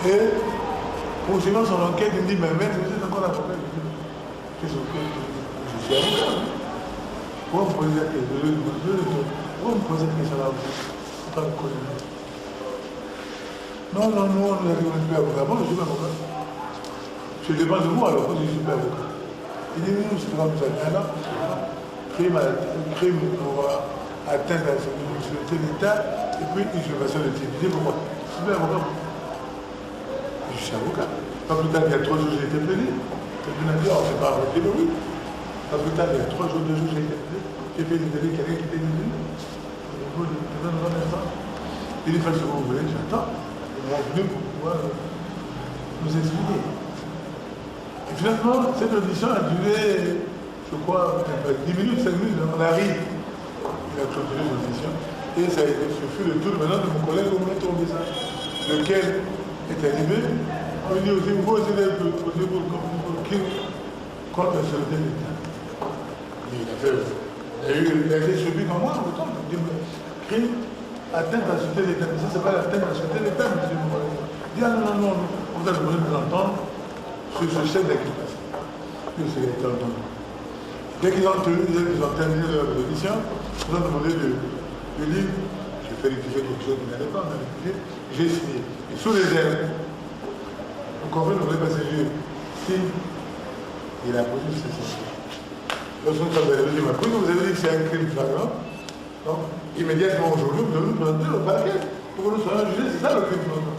Et poursuivant son enquête, il me dit, mais maître, vous êtes encore avocat? Je suis avocat. Pourquoi vous posez la question? Pourquoi vous posez cette question-là? Pas me connaître. Non, nous, on nous a dit qu'on n'est plus avocat. Bon, je suis pas avocat. Je dépends de moi, alors, je ne suis pas avocat. Il dit, nous, c'est comme ça. Maintenant, crime pour atteindre la sécurité de l'État et puis usurpation de titre. Je dis, pourquoi? Je suis pas avocat. Je suis avocat. Pas plus tard, il y a 3 jours, j'ai été plaidé. Quelqu'un a dit, oh, c'est pas arrêté, mais oui. Pas plus tard, il y a 3 jours, 2 jours, j'ai été plaidé. J'ai fait des délais, quelqu'un qui était détenu. Il dit, faites ce que vous voulez, j'attends. Ils vont venir pour pouvoir nous expliquer. Et finalement, cette audition a duré, je crois, 10 minutes, 5 minutes. On arrive. Il a clôturé l'audition. Et ça a été, ce fut le tour maintenant de mon collègue au maître au message, lequel est arrivé. On dit aussi, vous aussi d'être posé pour le crime contre la sûreté de l'État. Il a été subi comme moi, autant. Il dit, crime, atteinte à la sûreté de l'État. Mais ça, c'est pas l'atteinte à la sûreté de l'État, monsieur mon collègue. Il dit, ah non, vous avez besoin de nous entendre sur ce chef d'accusation. Puis c'est été entendu. Dès qu'ils ont terminé leur audition, ils ont demandé de lire. J'ai fait rectifier quelque chose qui n'allait pas, on a rectifié. J'ai signé. Et sous les ailes, vous comprenez, vous voulez passer le signe. Il a posé ce signe. Lorsque vous avez dit, vous avez dit que c'est un crime flagrant. Donc, immédiatement aujourd'hui, vous devez nous présenter au parquet pour que nous soyons jugés. C'est ça le crime flagrant.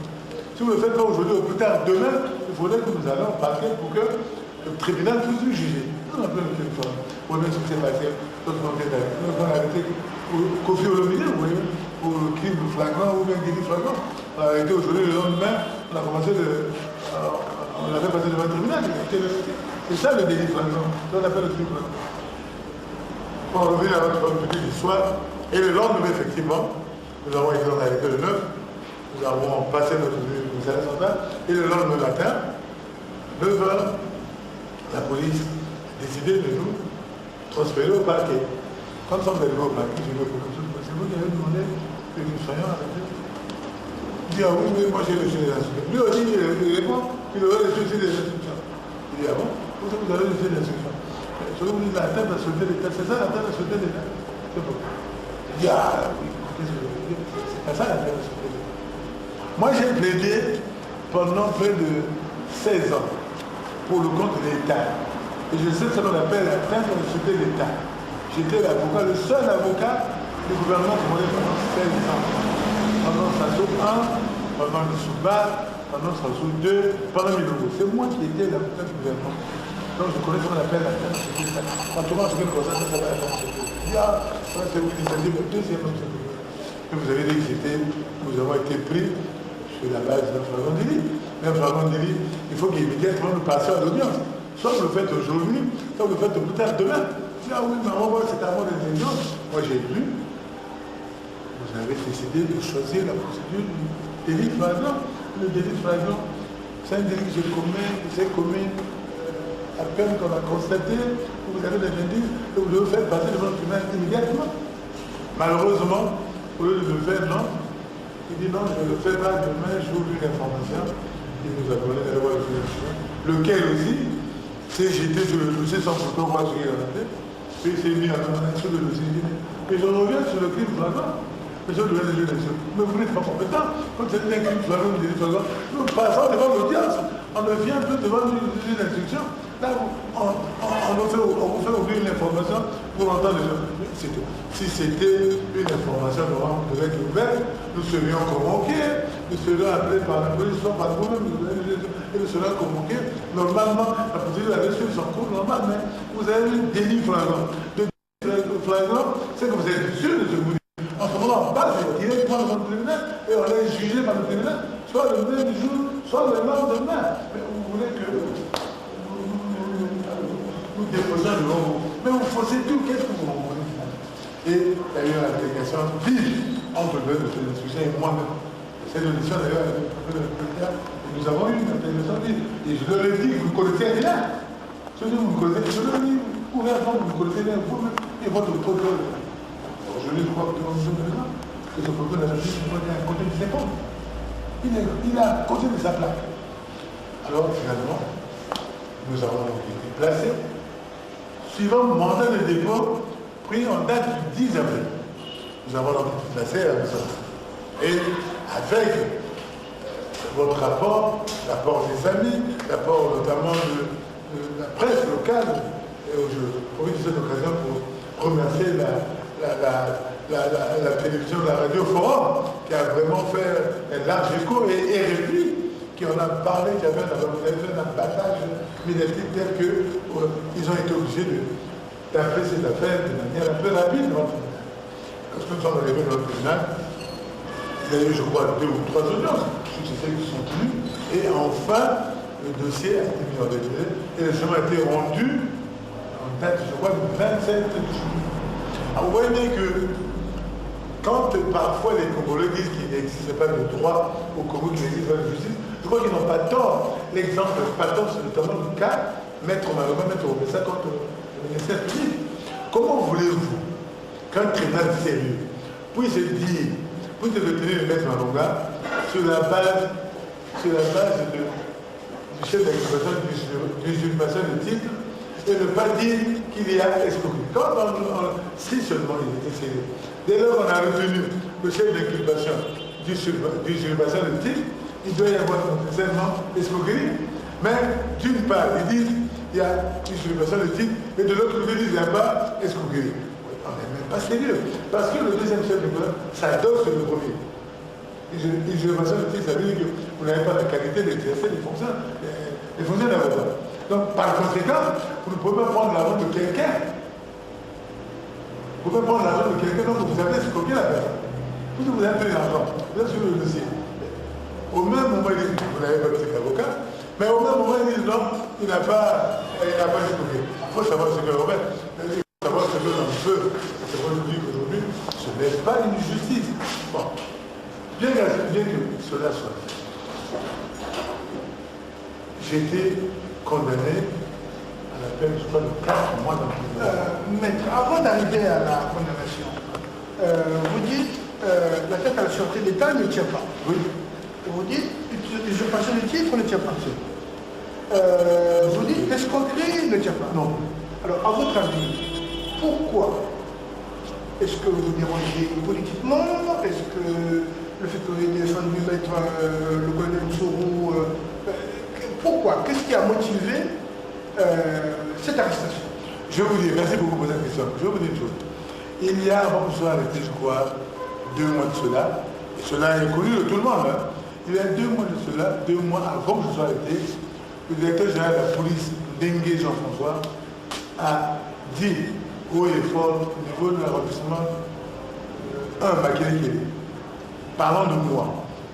Si vous ne le faites pas aujourd'hui ou plus tard, demain, il faudrait que nous allions au parquet pour que le tribunal puisse nous juger. On a plein de crime flagrant. Vous voyez ce qui s'est passé. Lorsqu'on a arrêté Kofi Olomide, vous voyez, pour le crime flagrant ou bien délit flagrant. On a arrêté aujourd'hui, le lendemain, on a commencé on l'a fait passer devant le tribunal. C'est ça le délit flagrant. Ça on appelle le crime flagrant. Pour en revenir à notre petite histoire, et le lendemain, effectivement, nous avons été en arrêté le 9, nous avons passé notre commissariat central, et le lendemain matin, 9h, la police a décidé de nous transférer au parquet. Quand on est arrivé au parquet, j'ai dit, c'est vous qui avez demandé que nous soyons arrêtés. Il dit, ah oui, mais moi j'ai reçu des instructions. Lui aussi, il répond qu'il aurait reçu des instructions. Il dit, ah bon, vous avez reçu des instructions. Ce que vous dites, la tête de la sûreté de l'État, c'est ça la tête de la sûreté de l'État. C'est bon. Il dit, ah oui, qu'est-ce que je veux dire? C'est pas ça la tête de la sûreté de l'État. Moi j'ai plaidé pendant près de 16 ans pour le compte de l'État. Et je sais ce qu'on appelle la tête de la sûreté de l'État. J'étais l'avocat, le seul avocat du gouvernement congolais pendant 16 ans. Pendant Sassou 1, pendant le Souba, pendant Sassou 2, pendant Milongo. C'est moi qui étais l'avocat du gouvernement. Donc je connais ce qu'on appelle la tête de la sûreté de l'État. Quand on mange quelque chose, ça s'appelle la tête de la sûreté de l'État. Il dit, ah, ça c'est vous l'initiative, le deuxième homme supérieur. Et vous avez dit que nous avons été pris sur la base d'un flagrant délit. Mais un flagrant délit, il faut qu'immédiatement nous passions à l'audience. Soit vous le faites aujourd'hui, soit vous le faites plus tard demain. Ah oui, mais on voit c'est à moi des exigences. Moi j'ai lu, vous avez décidé de choisir la procédure du délit flagrant. Le délit flagrant, c'est un délit que j'ai commis à peine qu'on a constaté, que vous avez des indices, que vous devez faire passer devant le tribunal immédiatement. Malheureusement, au lieu de le faire, non. Il dit non, je ne le fais pas demain, j'ouvre une information. Il nous a donné la loi de juridiction, lequel aussi, c'est jeté sur le dossier sans pourtant voir ce qu'il en a fait. Puis il s'est mis à sur le dossier. Et je reviens sur le crime flagrant. Mais je devais le juger. Mais vous n'êtes pas compétent. Quand c'est un crime flagrant, vous dites flagrant, nous passons devant l'audience. On ne vient plus devant le juge d'instruction. Là, on vous fait ouvrir une information pour entendre les gens. C'est tout. Si c'était une information normalement qui devait être ouverte, nous serions convoqués, nous serions appelés par la police, soit par vous-même, et nous serions convoqués. Normalement, la procédure a reçu son cours normal, mais vous avez un délit flagrant. Le délit flagrant, c'est que vous êtes sûr de ce que vous dites. En ce moment, on passe directement devant le tribunal et on est jugé par le tribunal, soit le même jour, soit le lendemain. Mais vous voulez que nous déposions devant vous. Mais vous forcez tout, qu'est-ce que vous voulez? Et il y a eu une altercation vive entre le d'instruction et moi-même. Cette audition d'ailleurs, nous avons eu une altercation vive. Et je leur ai dit, vous ne connaissez rien. Ce que vous ne connaissez, je leur ai dit, vous ne connaissez rien vous-même et votre procureur. Je crois que nous sommes présents, que ce procureur de la justice n'est pas à côté de ses pommes. il a continué de sa plaque. Alors finalement, nous avons donc été placés, suivant le mandat de dépôt pris en date du 10 avril. Nous avons donc été placés à la maison. Et avec votre rapport, l'apport des amis, l'apport notamment de la presse locale, et je profite de cette occasion pour remercier la télévision, la radio Forum, qui a vraiment fait un large écho, et RFI, qui en a parlé, qui avait fait un abattage médiatique tel qu'ils ont été obligés d'appeler cette affaire de manière un peu rapide devant le tribunal. Lorsque nous sommes arrivés devant le tribunal, il y a eu, je crois, 2 ou 3 audiences successives qui sont tenues, et enfin, le dossier a été mis en délai, et le chemin a été rendu en date, je crois, du 27 juillet. Alors, vous voyez que quand parfois les Congolais disent qu'il n'existe pas de droit au Congo, qu'il n'existe pas de justice, je crois qu'ils n'ont pas tort. L'exemple patent, c'est notamment le cas Maître Maloma, Maître Obessa contre le ministère public. Comment voulez-vous qu'un tribunal sérieux puisse dire, puisse retenir le Maître Malonga sur la base du chef d'accusation d'usurpation de titre et ne pas dire qu'il y a escroquerie? Si seulement il était sérieux. Dès lors qu'on a retenu le chef d'inculpation d'usurpation de titre, il doit y avoir nécessairement escroquerie. Mais d'une part, ils disent qu'il y a usurpation de titre, et de l'autre côté, ils disent qu'il n'y a pas escroquerie. On n'est même pas sérieux. Parce que le deuxième chef d'inculpation s'adosse sur le premier. Usurpation de titre, ça veut dire que vous n'avez pas la qualité d'exercer les fonctions d'avocat. Donc, par conséquent, vous ne pouvez pas prendre l'argent de quelqu'un. Vous pouvez prendre l'argent de quelqu'un dont vous avez escroqué la personne. Vous avez pris l'argent, vous êtes sur le dossier. Au même moment, ils disent, vous n'avez pas été avocat, mais au même moment, ils disent, non, il n'a pas escroqué. Il faut savoir ce que Robert, il faut savoir ce que l'on peut. C'est pour vous dire qu'aujourd'hui, ce n'est pas une justice. Bon, bien que cela soit fait, j'ai été condamné à la peine, je crois, de 4 mois d'emprisonnement. Maître, avant d'arriver à la condamnation, vous dites la tête à la sûreté d'État ne tient pas. Oui. Vous dites usurpation de titre ne tient pas. Vous dites escroquerie ne tient pas. Non. Alors, à votre avis, pourquoi est-ce que vous dérangez politiquement? Est-ce que le fait que vous ayez défendu mettre le colonel Moussoro, pourquoi? Qu'est-ce qui a motivé cette arrestation? Je vais vous dire, merci beaucoup pour cette question. Je vais vous dire une chose. Il y a, avant que je sois arrêté, je crois, 2 mois de cela, et cela est connu de tout le monde, hein. Il y a 2 mois de cela, 2 mois avant que je sois arrêté, le directeur général de la police, Dengue Jean-François, a dit haut et fort au niveau de l'arrondissement 1 Makelekele, parlant de moi.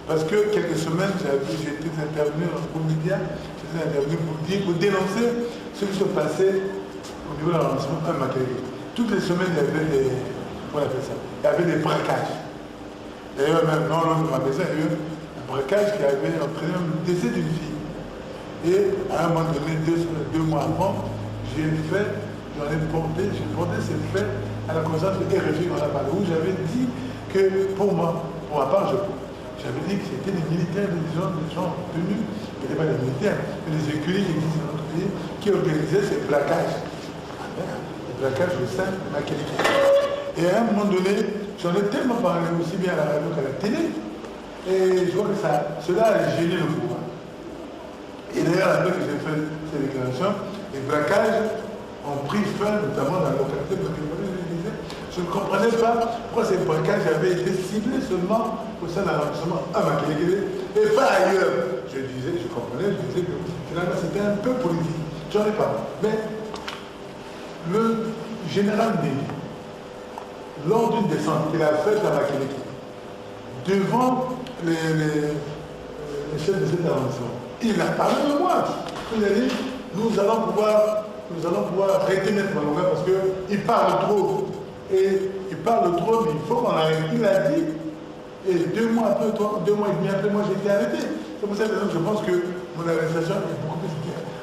Parce que quelques semaines, j'étais intervenu dans le média, j'étais intervenu pour dénoncer ce qui se passait au niveau de l'arrondissement 1 Makelekele. Toutes les semaines, il y avait des, comment on appelle ça, il y avait des braquages. D'ailleurs, même dans l'autre magasin, il y a eu un braquage qui avait entraîné le décès d'une fille. Et à un moment donné, 2 mois avant, j'ai porté ces faits à la connaissance de RFI qu'on a parlé, où j'avais dit que pour moi, pour ma part, j'avais dit que c'était des militaires, des gens tenus, qui n'étaient pas des militaires, mais des écuries qui existent dans notre pays, qui organisaient ces braquages. Les braquages au sein de Makelekele. Et à un moment donné, j'en ai tellement parlé aussi bien à la radio qu'à la télé, et je vois que cela a gêné le pouvoir. Et d'ailleurs, après que j'ai fait ces déclarations, les braquages ont pris fin, notamment dans la localité de Makelekele, je ne comprenais pas pourquoi ces braquages avaient été ciblés seulement au sein de l'arrondissement à Makelekele et pas ailleurs. Je comprenais, je disais que finalement c'était un peu politique. J'en ai parlé. Mais le général Ndéli, lors d'une descente qu'il a faite à Makelekele, devant les chefs de cet arrondissement, il a parlé de moi. Il a dit, nous allons pouvoir arrêter Maître Malonga parce qu'il parle trop. Et il parle trop, mais il faut qu'on arrête. Il a dit, et 2 mois après, 2 mois et demi après, moi j'ai été arrêté. C'est pour ça que je pense que mon arrestation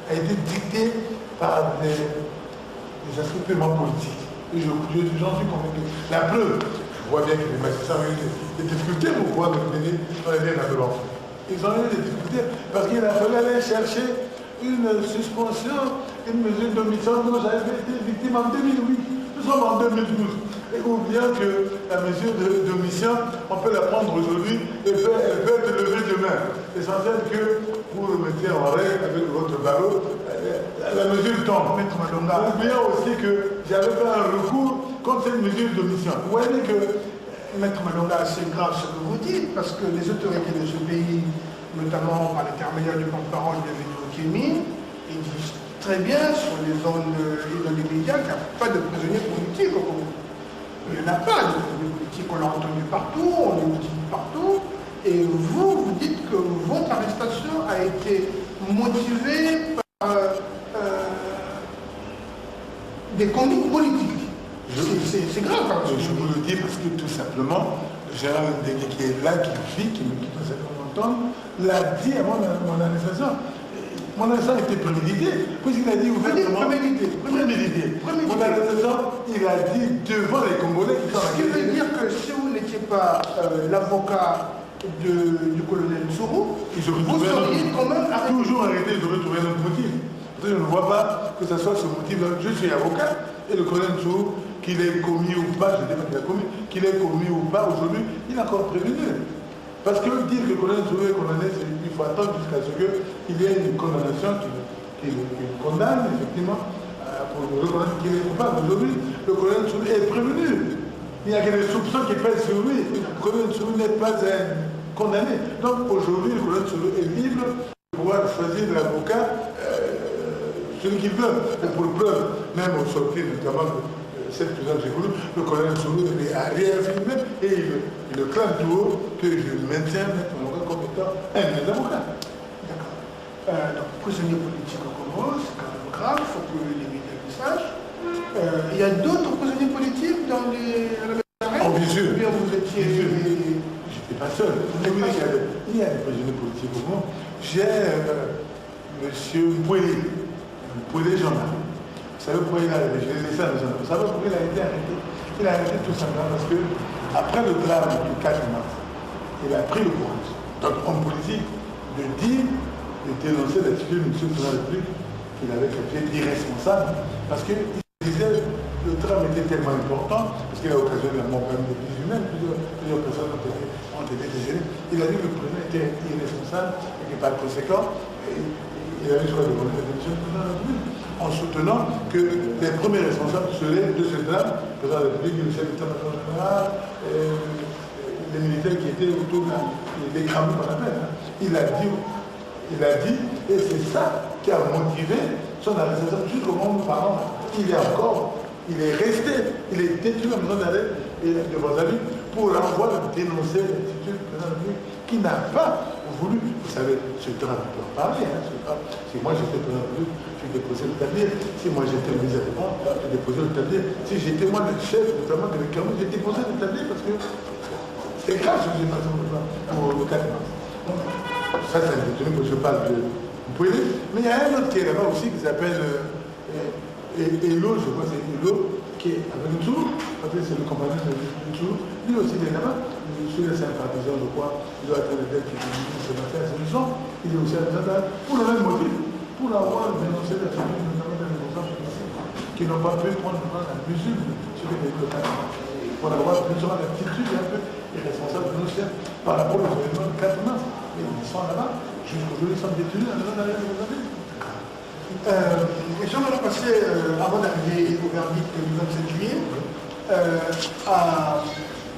a été dictée par des aspects purement politiques. Et j'en suis convaincu. La preuve, je vois bien que les magistrats ont eu des difficultés pour pouvoir me mener dans les liens de l'enfant. Ils ont eu des difficultés parce qu'il a fallu aller chercher une suspension, une mesure d'omission dont j'avais été victime en 2008. Nous sommes en 2012. Et oublions que la mesure d'omission, on peut la prendre aujourd'hui et elle peut être levée demain. L'essentiel que vous le mettez en règle avec votre barreau, la mesure tombe. Oublions aussi que j'avais fait un recours contre cette mesure d'omission. Vous voyez que, Maître Malonga, c'est grave ce que vous dites, parce que les autorités de ce pays, notamment par l'intermédiaire du porte-parole de Védou Kémy, ils disent très bien sur les zones et dans les médias qu'il n'y a pas de prisonniers politiques au Congo. Il n'y en a pas de prisonniers politiques, on l'a entendu partout, on l'a dit partout, et vous dites que votre arrestation a été motivée par des conduites politiques. C'est grave. Hein, je vous le dis parce que tout simplement, Gérard Ndenge qui est là, qui vit, qui doit s'entendre, l'a dit avant mon arrestation. Mon arrestation était prémédité, puisqu'il a dit ouvertement. Prémédité. Mon arrestation, il a dit devant les Congolais qui sont Ce qui veut dire que si vous n'étiez pas l'avocat du colonel Tsuru, vous seriez quand même arrêté. Toujours arrêté, je devrais trouver notre motif. Je ne vois pas que ce soit ce motif-là. Je suis avocat et le colonel Tsuru, qu'il ait commis ou pas, je ne dis pas qu'il a commis, qu'il ait commis ou pas aujourd'hui, il a encore prévenu. Parce que dire que le colonel Tsuru est condamné, il faut attendre jusqu'à ce qu'il y ait une condamnation qui le condamne, effectivement, pour le reconnaître qu'il est coupable. Aujourd'hui, le colonel Tsuru est prévenu. Il n'y a que des soupçons qui pèsent sur lui. Le colonel Tsuru n'est pas condamné. Donc aujourd'hui, le colonel Tsuru est libre de pouvoir choisir l'avocat celui qu'il veut. Et pour le preuve, même au sortir notamment de cette prison que j'ai voulu, le colonel Tsuru a réaffirmé et il le clame tout haut que je maintiens mon avocat comme étant un des avocats. D'accord. Donc, prisonnier politique au Congo, c'est quand même grave, il faut que les médias le sachent. Il y a d'autres prisonniers politiques dans les arrêts. Oh, bien sûr. Bien, vous étiez. J'étais pas seul. Il y a des prisonniers politiques au Congo. J'ai M. Poulet Jean-Marie. Vous savez pourquoi il a arrêté? Je l'ai laissé à la maison. Vous savez pourquoi il a été arrêté? Il a arrêté tout simplement parce que, après le drame du 4 mars, il a pris le courage, donc homme politique, de dire, de dénoncer l'attitude de M. le Président de la République qu'il avait qualifié d'irresponsable, parce qu'il disait que le drame était tellement important, parce qu'il a occasionné la mort même des vies humaines, plusieurs personnes ont été décédées. Il a dit que le président était irresponsable et que par conséquent, il avait choisi de voler la démission du président de la République, en soutenant que les premiers responsables seraient de ce drame, le président de la République, le chef d'état-major général, les militaires qui étaient autour des cramois qu'on appelle. Hein. Il a dit, et c'est ça qui a motivé son arrestation. Jusqu'au moment où nous parlons, il est resté, il est détenu à la maison d'arrêt de Bozali pour avoir dénoncé l'attitude du président de la République qui n'a pas voulu. Vous savez, ce drame, on peut en parler. Hein, si moi j'étais président de la République, je déposais le tablier. Si moi j'étais le ministre des Défense, je déposais le tablier. Si j'étais moi le chef, notamment de l'économie, j'ai déposé le tablier parce que c'est grave ce que j'ai passé pour le 4 mars. Ça, c'est un détenu que je parle de Pouilly. Mais il y a un autre qui est là-bas aussi qui s'appelle Elo, je crois que c'est Elo, qui est avec Ntsou, parce que c'est le compagnon de Ntsou. Lui aussi, il est là-bas. Je suis un sympathisant, je crois. Il doit être le gars qui se va faire ses leçons. Il est aussi à la pour le même motif, pour avoir dénoncé la famille, notamment des responsables qui n'ont pas pu prendre la mesure sur les locales. Pour avoir plus ou moins l'attitude un peu irresponsable de nos chefs par rapport aux événements du 4 mars. Et ils sont là-bas, jusqu'aujourd'hui, ils sont détenus à la maison d'arrêt de Mozambique. J'aimerais passer, avant d'arriver au verdict du 27 juillet, à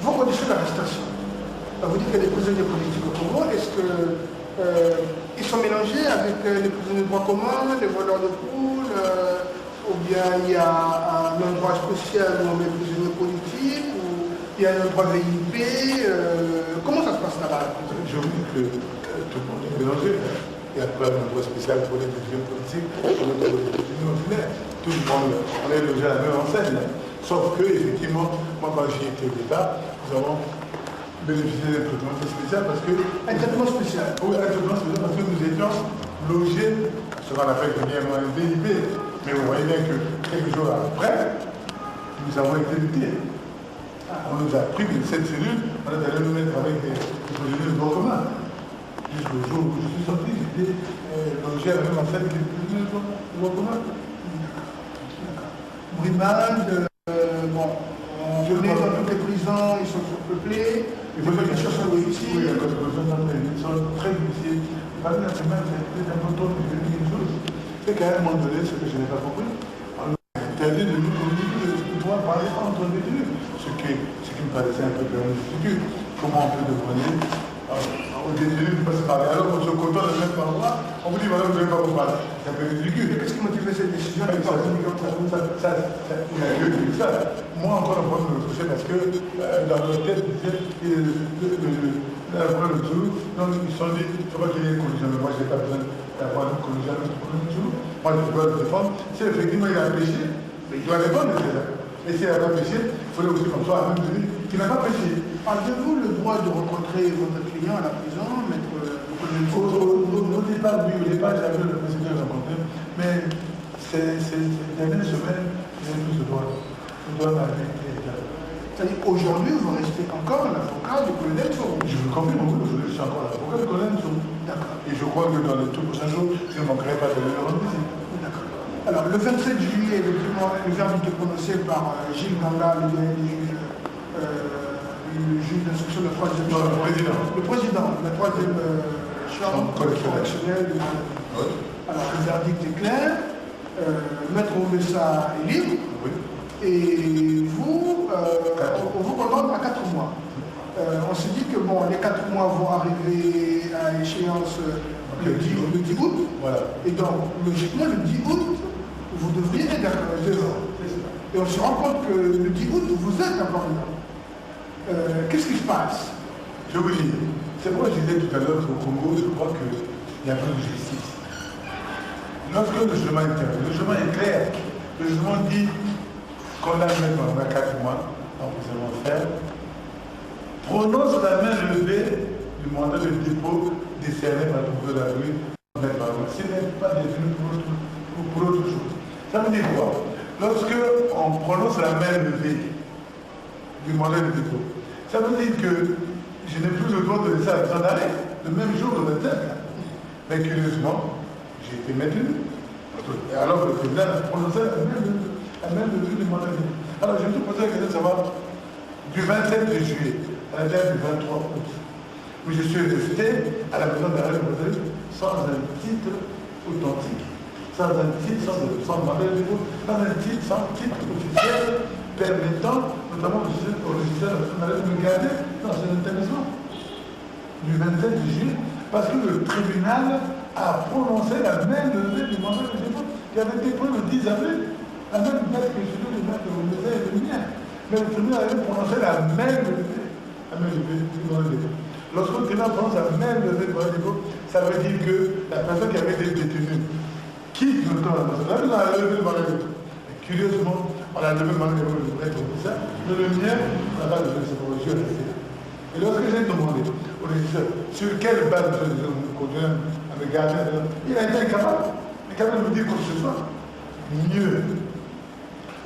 vos conditions d'arrestation. Vous dites qu'il y a des prisonniers politiques au Congo. Est-ce qu'ils sont mélangés avec les prisonniers de droit commun, les voleurs de poules, ou bien il y a un endroit spécial où on met les prisonniers politiques, ou il y a un endroit VIP? Comment ça se passe là-bas? Je vous dis que tout le monde est mélangé. Il n'y a pas d'endroit spécial pour les prisonniers politiques, pour les prisonniers ordinaires. Tout le monde, on est logé à la même enseigne. Sauf que, effectivement, moi quand j'y étais au départ, nous avons bénéficié d'un traitement spécial parce que... Un traitement spécial? Oui, un traitement spécial parce que nous étions logés, ce qu'on appelle premièrement un VIP. Mais vous voyez bien que quelques jours après, nous avons été mutés. On nous a pris de cette cellule, on est allé nous mettre avec des prisonniers de droit commun. Jusqu'au jour où je suis sorti, j'étais logé à la même enseigne que le commun. Brimade, bon, on connaît dans toutes les prisons, ils sont surpeuplés. Il faut Les choses sont difficiles. Oui, parce que ils sont très difficiles. Parler à ce même, c'est un peu tôt de dire une chose. C'est qu'à un moment donné, ce que je n'ai pas compris, on a interdit de nous communiquer, de pouvoir parler entre les deux. Ce qui me paraissait un peu comme une difficulté. Comment on peut demander aux détenus de ne pas se parler? Alors on se contente de même endroit, on vous dit voilà, vous ne devez pas vous parler. C'est un peu ridicule. Mais qu'est-ce qui motivait cette décision? Il n'y a que ça. Moi, encore un point de me toucher parce que dans leur tête, le jour, donc ils se sont dit, je crois qu'il y a une collision, mais moi, je n'ai pas besoin d'avoir une collision pour le jour. Moi, je dois le défendre. Si effectivement il a péché, il doit répondre, c'est ça. Et s'il n'a pas péché, il faut aussi comme ça, à même celui qui n'a pas péché. Avez-vous le droit de rencontrer votre client à la prison, maître Au départ, oui, au départ, j'avais le président rencontré, mais ces dernières semaines, j'ai plus de droit. Je dois m'arrêter. C'est-à-dire qu'aujourd'hui, vous restez encore l'avocat du colonel Soro. Je vous confirme, aujourd'hui, je suis encore l'avocat du colonel Soro. D'accord. Et je crois que dans les tout prochains jours, je ne manquerai pas de le rendre visite. D'accord. Alors, le 27 juillet, le verdict est prononcé par Gilles Ganga, le juge d'instruction de la 3e Non, le président. Le président de la 3e chambre correctionnelle. Oui. Alors, le verdict est clair. Maître Oumessa est libre. Oui. Et vous, on vous condamne à 4 mois. On s'est dit que bon, les 4 mois vont arriver à échéance le 10 août. Voilà. Et donc, logiquement, le 10 août, vous devriez être dehors. Et on se rend compte que le 10 août, vous êtes encore là. Qu'est-ce qui se passe? Je vous dis, c'est pourquoi je disais tout à l'heure qu'au Congo, je crois qu'il y a plus de justice. Lorsque le chemin est clair, le chemin est clair. Le chemin dit qu'on a maintenant 4 mois d'emprisonnement ferme, prononce la main levée du mandat de dépôt décerné par le gouvernement de la rue. Ce n'est pas défini pour autre chose. Ça veut dire quoi? Lorsque on prononce la main levée du mandat de dépôt, ça veut dire que je n'ai plus le droit de laisser à d'arrêt le même jour de 27. Mais curieusement, j'ai été maintenu. Et alors le président a prononcé la main levée du mandat de dépôt. Alors je me suis posé la question de savoir, du 27 juillet à la date du 23 août, où je suis resté à la maison d'arrêt de Bruxelles sans un titre authentique, sans un titre, sans mandat de dépôt, sans titre officiel permettant notamment au régisseur de me garder dans un établissement du 27 juillet, parce que le tribunal a prononcé la main levée du mandat de dépôt qui avait été pris le 10 avril, la même date que celui du maître Oumessa et le mien. Mais le tribunal avait prononcé la main levée du mandat de dépôt. Lorsque le tribunal prononce la main levée du mandat de dépôt, ça veut dire que la personne qui avait été détenue quitte le temps national, on a levé le mandat de dépôt. Curieusement, on a levé le mandat de dépôt de ça, mais le mien, on n'a pas levé, c'est pour le jeu resté là. Et lorsque j'ai demandé au régisseur sur quelle base vous continuez à me garder, il a été incapable de me dire quoi que ce soit. Mieux,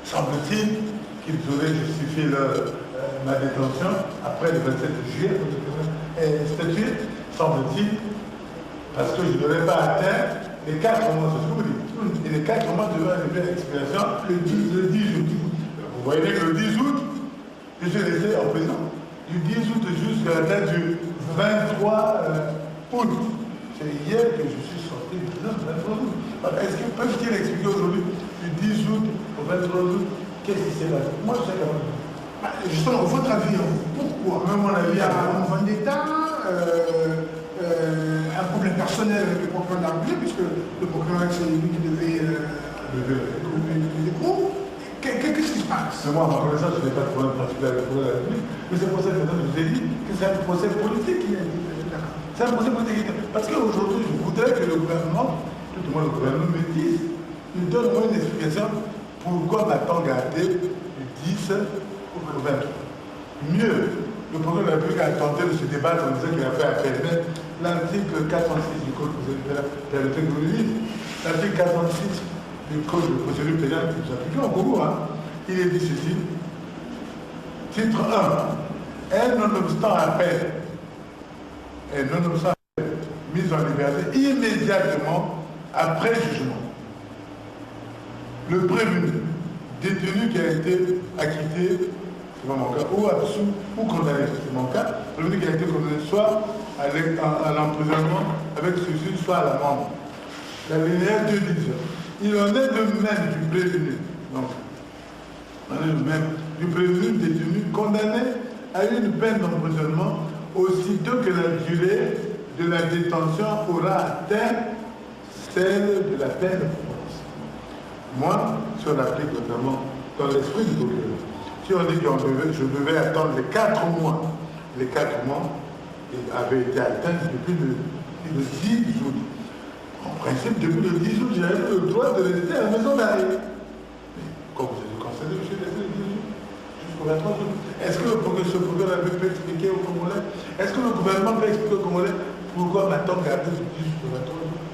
semble-t-il qu'ils auraient justifié ma détention après le 27 juillet, statué, semble-t-il, parce que je n'aurais pas atteint les 4 mois, c'est ce que vous dites. Et les 4 mois devaient arriver à l'expiration le 10 août. Vous voyez que le 10 août, je suis resté en prison. Du 10 août jusqu'à la date du 23 août. C'est hier que je suis sorti du prison, le 23 août. Est-ce que peuvent-ils expliquer aujourd'hui, du 10 août au 23 août, qu'est-ce qui s'est passé? Moi, je sais quand même. Justement, votre avis, pourquoi? Même mon avis, il y a un vendetta, un problème personnel avec le procureur de la République, puisque le procureur, c'est lui qui devait le dépôt. Qu'est-ce qui se passe? Mais moi, à ma connaissance, je n'ai pas de problème particulier avec le procureur de la République, mais c'est pour ça que je vous ai dit que c'est un procès politique qui est. C'est un procès politique. Parce qu'aujourd'hui, je voudrais que le gouvernement, tout le monde le gouvernement me dise, me donne une explication pourquoi m'a-t-on gardé du 10 au 23. Mieux, le procureur de la République a tenté de se débattre en disant qu'il a fait appel. Mais l'article 406 du Code de procédure pénale, l'article 406 du Code de procédure pénale que nous appliquons au Congo, il est dit ceci. Titre 1. Et nonobstant appel, mise en liberté immédiatement après jugement. Le prévenu, détenu qui a été acquitté, c'est pas mon cas, ou absous ou condamné, c'est mon cas, le prévenu qui a été condamné soit à l'emprisonnement avec suicide, soit à l'amende. La linéaire 2 dit il en est de même du prévenu. Donc, on est de même du prévenu détenu condamné à une peine d'emprisonnement aussitôt que la durée de la détention aura atteint celle de la peine de prononcée. Moi, si on applique notamment dans l'esprit du procureur, si on dit que je devais attendre les 4 mois avaient été atteints depuis le 10 août. En principe, depuis le 10 août, j'avais le droit de rester à la maison d'arrêt. Comme vous avez constaté, je suis resté le 10 août jusqu'au 23 août. Est-ce que ce procureur peut expliquer aux Congolais? Est-ce que le gouvernement peut expliquer aux Congolais pourquoi m'attend garder du 10 août au 23 août?